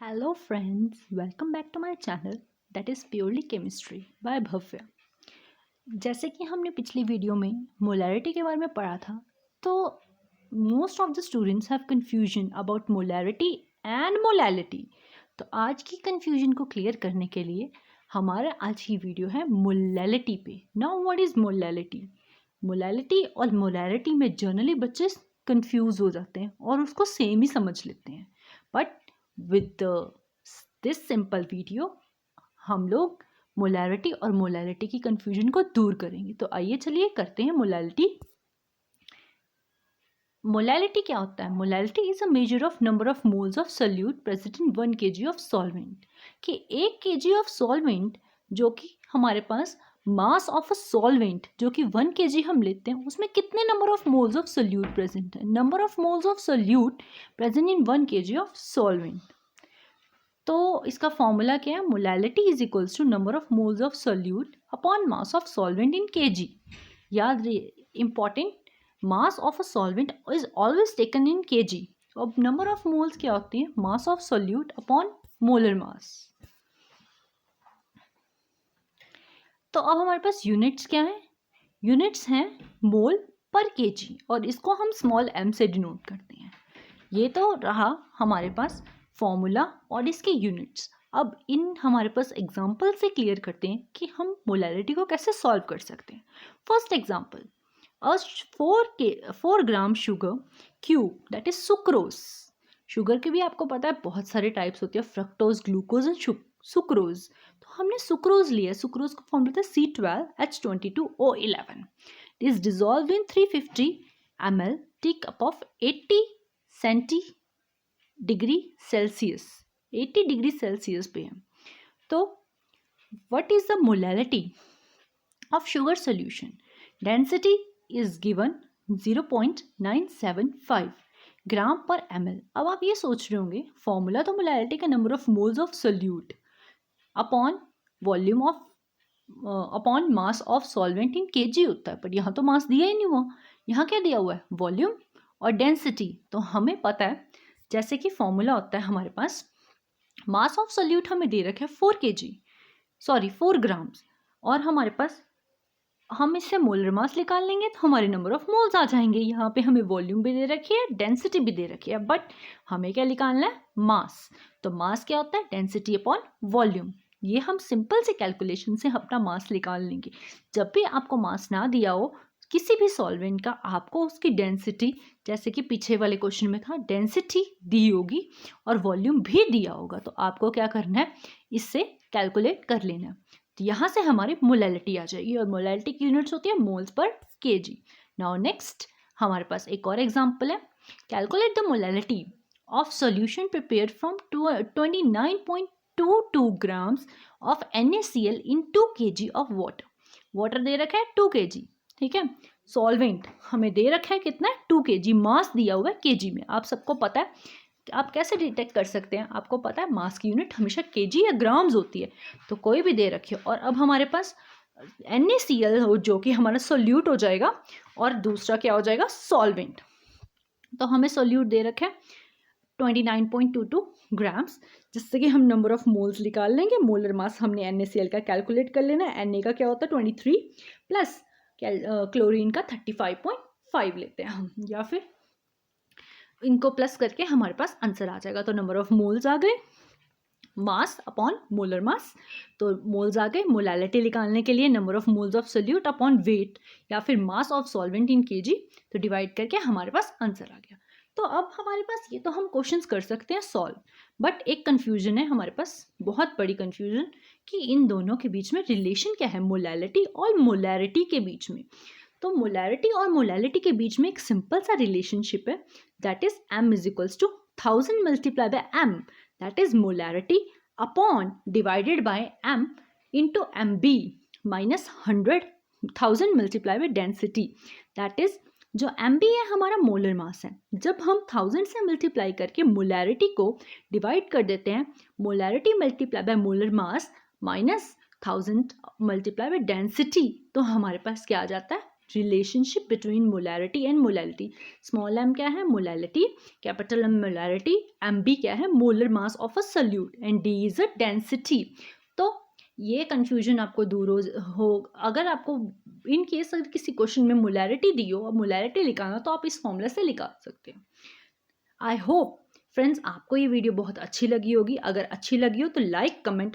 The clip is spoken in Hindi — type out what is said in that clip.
Hello friends, welcome back to my channel that is purely chemistry by भव्य। जैसे कि हमने पिछली वीडियो में मोलैरिटी के बारे में पढ़ा था, तो most of the students have confusion about molarity and molality. तो आज की कंफ्यूजन को क्लियर करने के लिए हमारा आज की वीडियो है मोलैलिटी पे। Now what is molality? Molality और मोलैरिटी में जनरली बच्चे कंफ्यूज हो जाते हैं और उसको सेम ही समझ लेते हैं, but with this simple video हम लोग मोलैरिटी और मोलैलिटी की कंफ्यूजन को दूर करेंगे। तो आइए चलिए करते हैं मोलैलिटी। मोलैलिटी क्या होता है? Molality is a measure of number of moles of solute present in 1 kg of solvent. कि 1 kg ऑफ सॉल्वेंट जो कि हमारे पास मास ऑफ अ सॉल्वेंट जो कि 1 kg हम लेते हैं, उसमें कितने number of moles of solute present है। Number of moles of solute present in 1 kg of solvent. तो इसका फॉर्मूला क्या है? Molality is equals to number of moles of solute upon mass of solvent in KG. याद रहिए, important, mass of a solvent is always taken in KG. अब नंबर ऑफ मोल्स क्या होती है? Mass of solute upon molar mass. तो अब हमारे पास यूनिट्स क्या है? यूनिट्स हैं मोल पर केजी, और इसको हम स्मॉल m से डिनोट करते हैं। ये तो रहा हमारे पास फॉर्मूला और इसके यूनिट्स। अब इन हमारे पास एग्जांपल से क्लियर करते हैं कि हम मोलैरिटी को कैसे सॉल्व कर सकते हैं। First example, 4 gram sugar cube that is sucrose. Sugar के भी आपको पता है बहुत सारे टाइप्स होते हैं, फ्रक्टोज, ग्लूकोज एंड सुक्रोज। तो हमने सुक्रोज लिया। सुक्रोज का फॉर्मूला था C12H22O11। Is dissolve in 350 ml tea cup of 80 degree Celsius, 80 degree Celsius पे है। तो what is the molality of sugar solution? Density is given 0.975 ग्राम पर ml। अब आप ये सोच रहे होंगे, फॉर्मूला तो मोलैलिटी का number of moles of solute upon volume of upon mass of solvent in KG होता है, पर यहाँ तो मास दिया ही नहीं हुआ। यहाँ क्या दिया हुआ है? वॉल्यूम और डेंसिटी। तो हमें पता है, जैसे कि फॉर्मूला होता है हमारे पास, मास ऑफ सोल्यूट हमें दे रखा है 4 ग्राम्स, और हमारे पास हम इससे मोलर मास निकाल लेंगे तो हमारे नंबर ऑफ मोल्स आ जाएंगे। यहाँ पे हमें वॉल्यूम भी दे रखी है, डेंसिटी भी दे रखी है, बट हमें क्या निकालना है? मास। तो मास क्या होता है? Density upon volume. ये हम सिंपल से कैलकुलेशन से अपना मास निकाल लेंगे। जब भी आपको मास ना दिया हो किसी भी सॉल्वेंट का, आपको उसकी डेंसिटी, जैसे कि पीछे वाले क्वेश्चन में था, डेंसिटी दी होगी और वॉल्यूम भी दिया होगा, तो आपको क्या करना है? इससे कैलकुलेट कर लेना है। तो यहाँ से हमारी मोलैलिटी आ जाएगी, और मोलैलिटी की यूनिट्स होती है moles per KG. Now next हमारे पास एक और एग्जांपल है। Calculate the molality of solution prepared from 29.22 grams of NaCl in 2 kg of water. Water दे रखा है 2 kg, ठीक है। सॉल्वेंट हमें दे रखा है कितना? 2 kg। मास दिया हुआ है केजी में। आप सबको पता है, आप कैसे डिटेक्ट कर सकते हैं? आपको पता है मास की यूनिट हमेशा केजी या ग्राम्स होती है, तो कोई भी दे रखी हो। और अब हमारे पास NaCl हो जो कि हमारा सोल्यूट हो जाएगा, और दूसरा क्या हो जाएगा? सॉल्वेंट। तो हमें सोल्यूट दे रखा है 29.22 ग्राम्स, जिससे कि हम नंबर ऑफ मोल्स निकाल लेंगे। मोलर मास हमने NaCl का कैलकुलेट कर लेना है। Na का क्या होता है? 23 प्लस क्लोरीन का 35.5 लेते हैं हम, या फिर इनको प्लस करके हमारे पास आंसर आ जाएगा। तो नंबर ऑफ मोल्स आ गए, मास अपॉन मोलर मास। तो मोल्स आ गए। मोलैलिटी निकालने के लिए number of moles of solute upon weight या फिर मास ऑफ सॉल्वेंट इन केजी, तो डिवाइड करके हमारे पास आंसर आ गया। तो अब हमारे पास ये तो हम क्वेश्चंस कर सकते हैं सॉल्व, बट एक कंफ्यूजन है हमारे पास, बहुत बड़ी कंफ्यूजन, कि इन दोनों के बीच में रिलेशन क्या है, मोलैलिटी और मोलैरिटी के बीच में। तो मोलैरिटी और मोलैलिटी के बीच में एक सिंपल सा रिलेशनशिप है, that is m is equals to 1000 multiply by m, that is molarity upon divided by m into mb minus 1000 multiply by density, that is जो mb है हमारा मोलर मास है। जब हम 1000 से मल्टीप्लाई करके मोलैरिटी को डिवाइड कर देते हैं, molarity multiply by molar mass minus 1000 multiply by density, तो हमारे पास क्या आ जाता है? Relationship between molarity and molality. Small m क्या है? Molality. Capital M molarity. MB क्या है? Molar mass of a solute and D is a density. तो ये कंफ्यूजन आपको दूर हो। अगर आपको इन केस अगर किसी क्वेश्चन में मोलैरिटी दी हो और मोलैरिटी लिखाना, तो आप इस फॉर्मूला से लिखा सकते हैं। आई होप फ्रेंड्स आपको ये वीडियो बहुत अच्छी लगी होगी। अगर अच्छी लगी हो तो लाइक, कमेंट